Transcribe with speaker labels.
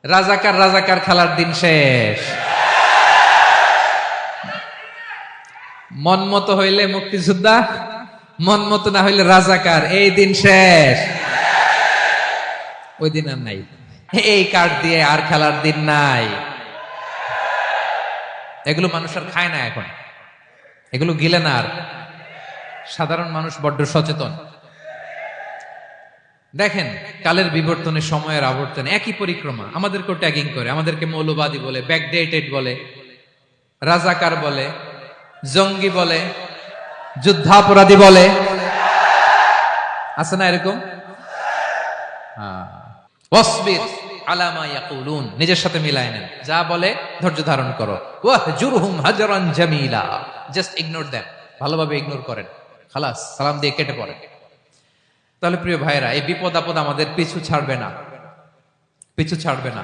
Speaker 1: রাজাকার রাজাকার খেলার দিন শেষ। মন মতো হইলে মুক্তিযোদ্ধা, মন মতো না হইলে রাজাকার, এই দিন শেষ। ওই দিন আর নাই, এই কার্ড দিয়ে আর খেলার দিন নাই। এগুলো মানুষ আর খায় না এখন, এগুলো গিলে না আর। সাধারণ মানুষ বড্ড সচেতন। দেখেন, কালের বিবর্তনে, সময়ের আবর্তনে একই পরিক্রমা আমাদেরকেও ট্যাগিং করে, আমাদেরকে মৌলবাদী বলে, ব্যাকডেটেড বলে, রাজাকার বলে, জঙ্গি বলে, যুদ্ধাপরাধী বলে। আছে না এরকম? ওয়াসবির আলা মা ইয়াকুলুন, নিজের সাথে মিলায় নেন, যা বলে ধৈর্য ধারণ করো। ওয়াহজুরহুম হাজরান জামিলা, জাস্ট ইগনোর দেম, ভালোভাবে ইগনোর করেন, খালাস, সালাম দিয়ে কেটে পড়েন। তাহলে প্রিয় ভাইরা, এই বিপদ আপদ আমাদের পিছু ছাড়বে না, পিছু ছাড়বে না।